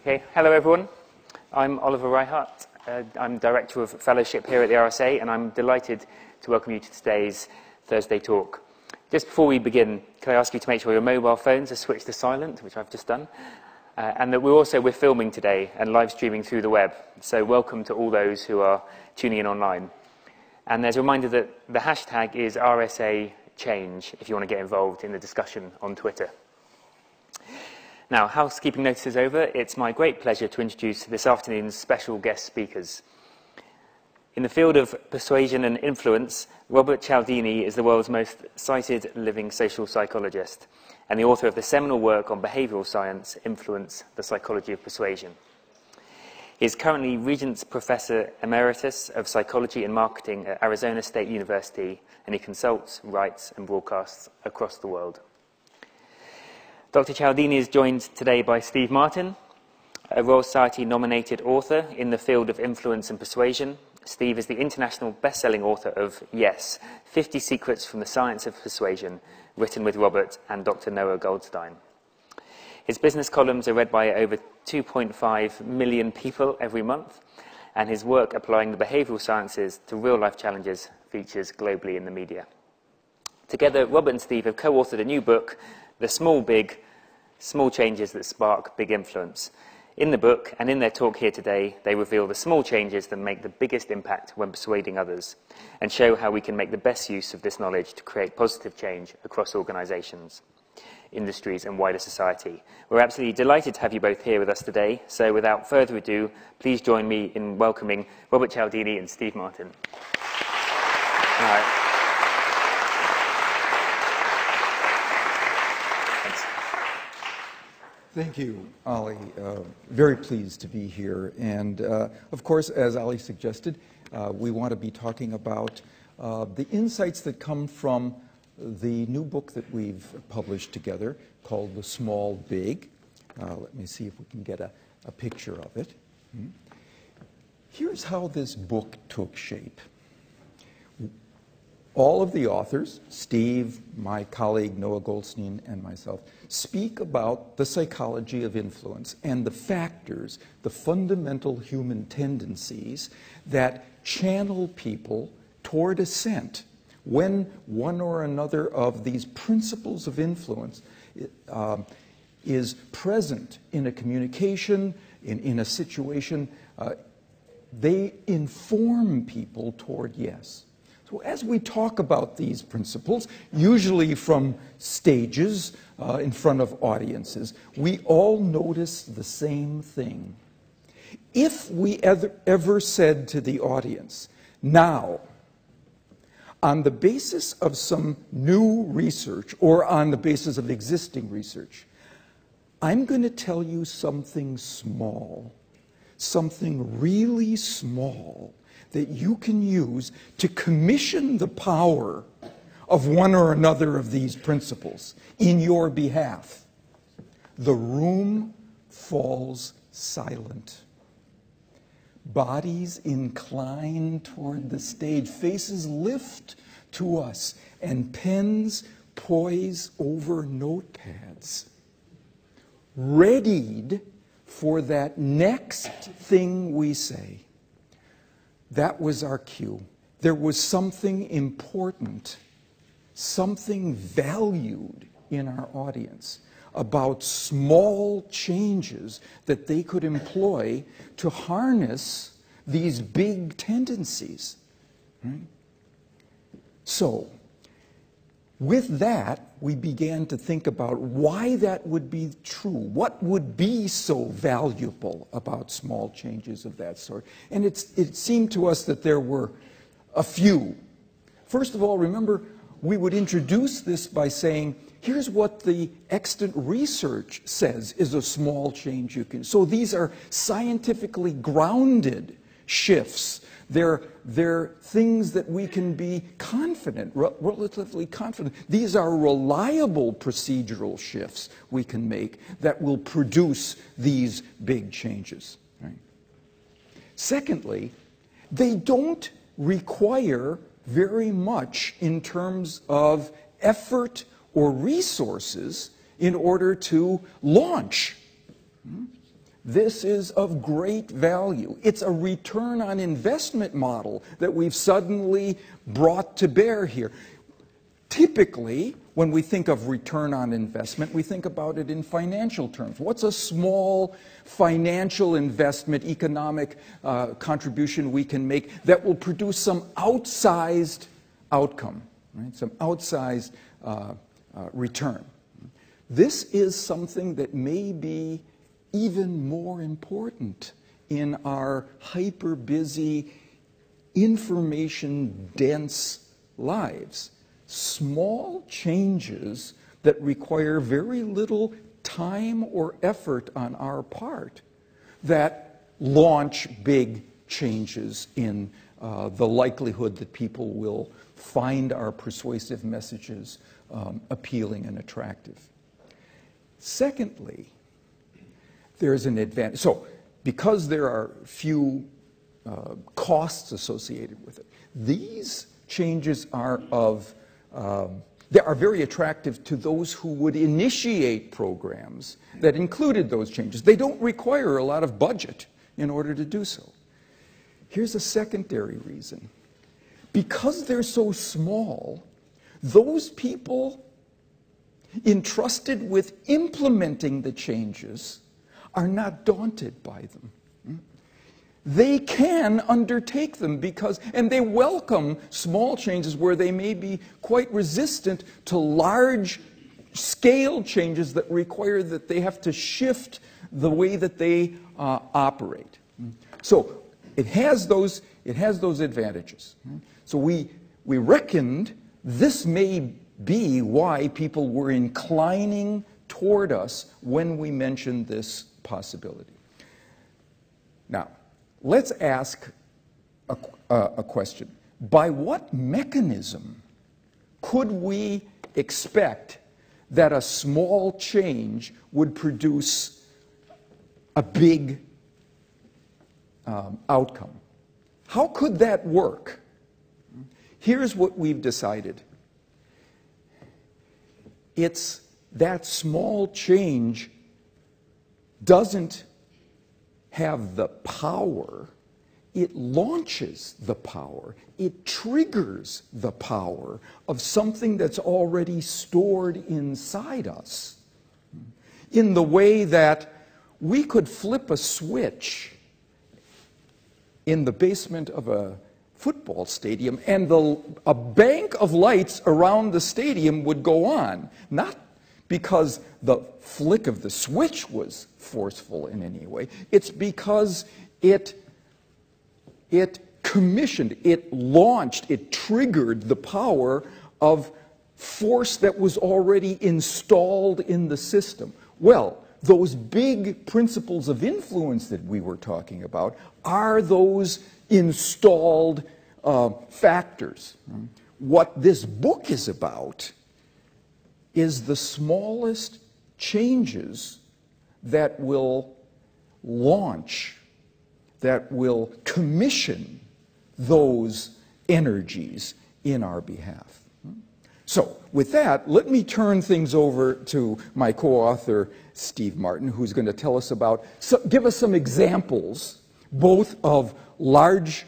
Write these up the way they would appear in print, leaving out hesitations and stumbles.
Okay, hello everyone. I'm Oliver Reichardt. I'm Director of Fellowship here at the RSA, and I'm delighted to welcome you to today's Thursday talk. Just before we begin, can I ask you to make sure your mobile phones are switched to silent, which I've just done, and that we're filming today and live streaming through the web. So welcome to all those who are tuning in online. And there's a reminder that the hashtag is RSA Change if you want to get involved in the discussion on Twitter. Now, housekeeping notice is over. It's my great pleasure to introduce this afternoon's special guest speakers. In the field of persuasion and influence, Robert Cialdini is the world's most cited living social psychologist and the author of the seminal work on behavioral science, Influence, the Psychology of Persuasion. He is currently Regents Professor Emeritus of Psychology and Marketing at Arizona State University, and he consults, writes, and broadcasts across the world. Dr. Cialdini is joined today by Steve Martin, a Royal Society-nominated author in the field of influence and persuasion. Steve is the international best-selling author of Yes, 50 Secrets from the Science of Persuasion, written with Robert and Dr. Noah Goldstein. His business columns are read by over 2.5 million people every month, and his work applying the behavioral sciences to real-life challenges features globally in the media. Together, Robert and Steve have co-authored a new book, The Small Big, Small Changes That Spark Big Influence. In the book, and in their talk here today, they reveal the small changes that make the biggest impact when persuading others, and show how we can make the best use of this knowledge to create positive change across organisations, industries, and wider society. We're absolutely delighted to have you both here with us today, so without further ado, please join me in welcoming Robert Cialdini and Steve Martin. All right. Thank you, Ollie. Very pleased to be here. And of course, as Ollie suggested, we want to be talking about the insights that come from the new book that we've published together called The Small Big. Let me see if we can get a picture of it. Here's how this book took shape. All of the authors, Steve, my colleague Noah Goldstein, and myself, speak about the psychology of influence and the factors, the fundamental human tendencies that channel people toward assent when one or another of these principles of influence is present in a communication, in a situation. They inform people toward yes. So as we talk about these principles, usually from stages in front of audiences, we all notice the same thing. If we ever said to the audience, now, on the basis of some new research or on the basis of existing research, I'm going to tell you something small, something really small, that you can use to commission the power of one or another of these principles in your behalf. The room falls silent. Bodies incline toward the stage, faces lift to us, and pens poise over notepads, readied for that next thing we say. That was our cue. There was something important, something valued in our audience about small changes that they could employ to harness these big tendencies. Right? So, with that, we began to think about why that would be true. What would be so valuable about small changes of that sort? And it seemed to us that there were a few. First of all, remember, we would introduce this by saying, here's what the extant research says is a small change you can. So these are scientifically grounded shifts. They're things that we can be confident, relatively confident. These are reliable procedural shifts we can make that will produce these big changes. Right? Secondly, they don't require very much in terms of effort or resources in order to launch. This is of great value. It's a return on investment model that we've suddenly brought to bear here. Typically, when we think of return on investment, we think about it in financial terms. What's a small financial investment, economic contribution we can make that will produce some outsized outcome, right? Some outsized return. This is something that may be even more important in our hyper-busy, information-dense lives. Small changes that require very little time or effort on our part that launch big changes in the likelihood that people will find our persuasive messages appealing and attractive. Secondly, there's an advantage. So, because there are few costs associated with it, these changes are they are very attractive to those who would initiate programs that included those changes. They don't require a lot of budget in order to do so. Here's a secondary reason. Because they're so small, those people entrusted with implementing the changes are not daunted by them. They can undertake them and they welcome small changes where they may be quite resistant to large scale changes that require that they have to shift the way that they operate. So it has those advantages. So we reckoned this may be why people were inclining toward us when we mentioned this possibility. Now, let's ask a question. By what mechanism could we expect that a small change would produce a big outcome? How could that work? Here's what we've decided. It's that small change doesn't have the power, it launches the power, it triggers the power of something that's already stored inside us, in the way that we could flip a switch in the basement of a football stadium and a bank of lights around the stadium would go on, not because the flick of the switch was forceful in any way. It's because it commissioned, it launched, it triggered the power of force that was already installed in the system. Well, those big principles of influence that we were talking about are those installed factors. What this book is about is the smallest changes that will launch, that will commission those energies in our behalf. So, with that, let me turn things over to my co-author, Steve Martin, who's going to tell us about, give us some examples, both of large,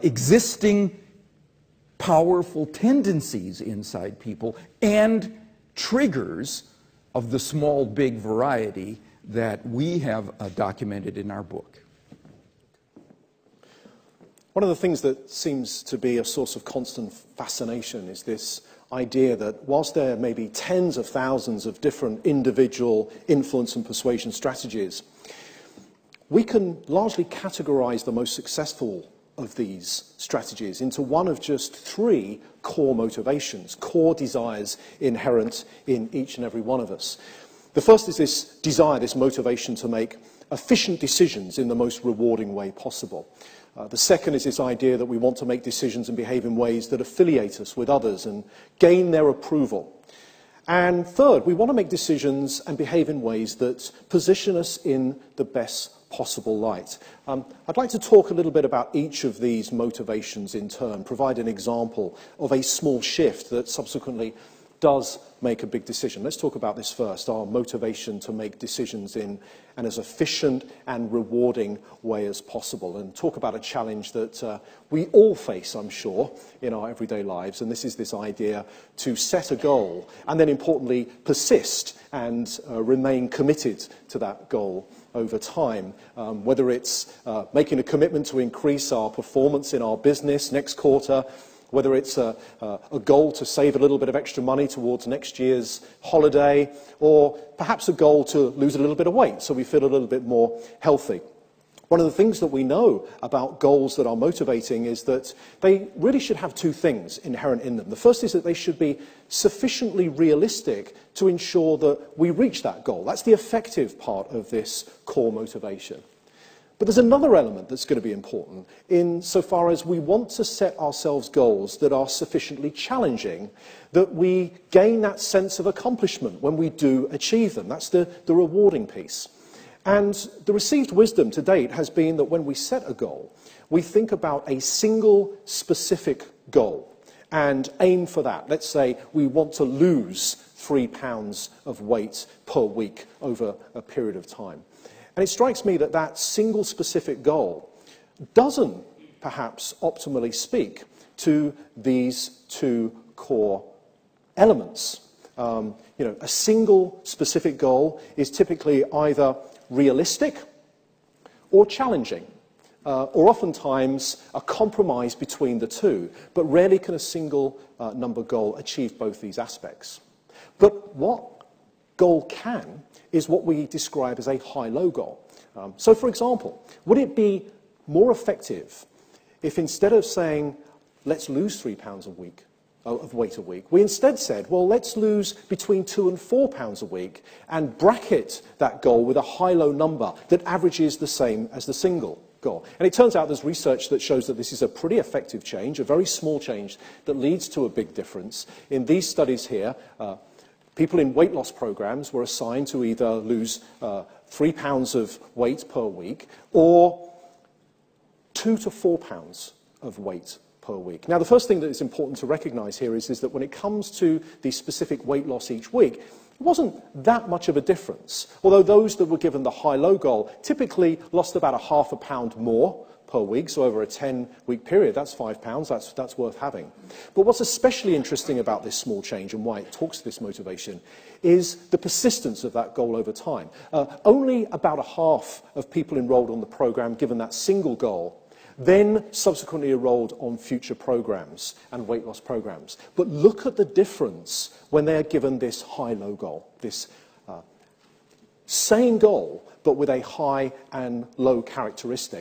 existing, powerful tendencies inside people and triggers of the small, big variety that we have documented in our book. One of the things that seems to be a source of constant fascination is this idea that whilst there may be tens of thousands of different individual influence and persuasion strategies, we can largely categorize the most successful of these strategies into one of just three core motivations, core desires inherent in each and every one of us. The first is this desire, this motivation to make efficient decisions in the most rewarding way possible. The second is this idea that we want to make decisions and behave in ways that affiliate us with others and gain their approval. And third, we want to make decisions and behave in ways that position us in the best possible light. I'd like to talk a little bit about each of these motivations in turn, provide an example of a small shift that subsequently does make a big decision. Let's talk about this first, our motivation to make decisions in an as efficient and rewarding way as possible, and talk about a challenge that we all face, I'm sure, in our everyday lives, and this is this idea to set a goal and then importantly persist and remain committed to that goal over time, whether it's making a commitment to increase our performance in our business next quarter, whether it's a goal to save a little bit of extra money towards next year's holiday, or perhaps a goal to lose a little bit of weight so we feel a little bit more healthy. One of the things that we know about goals that are motivating is that they really should have two things inherent in them. The first is that they should be sufficiently realistic to ensure that we reach that goal. That's the effective part of this core motivation. But there's another element that's going to be important insofar as we want to set ourselves goals that are sufficiently challenging, that we gain that sense of accomplishment when we do achieve them. That's the rewarding piece. And the received wisdom to date has been that when we set a goal, we think about a single specific goal and aim for that. Let's say we want to lose 3 pounds of weight per week over a period of time. And it strikes me that that single specific goal doesn't perhaps optimally speak to these two core elements. A single specific goal is typically either realistic or challenging, or oftentimes a compromise between the two, but rarely can a single number goal achieve both these aspects. But what goal can is what we describe as a high-low goal. So, for example, would it be more effective if instead of saying, let's lose 3 pounds of weight a week, we instead said, well, let's lose between 2 and 4 pounds a week and bracket that goal with a high-low number that averages the same as the single goal. And it turns out there's research that shows that this is a pretty effective change, a very small change that leads to a big difference. In these studies here, people in weight loss programs were assigned to either lose 3 pounds of weight per week or 2 to 4 pounds of weight per week. Now, the first thing that is important to recognize here is that when it comes to the specific weight loss each week, it wasn't that much of a difference. Although those that were given the high-low goal typically lost about ½ pound more per week, so over a 10-week period, that's 5 pounds, that's worth having. But what's especially interesting about this small change and why it talks to this motivation is the persistence of that goal over time. Only about a half of people enrolled on the program given that single goal then subsequently enrolled on future programs and weight loss programs. But look at the difference when they are given this high-low goal, this same goal, but with a high and low characteristic.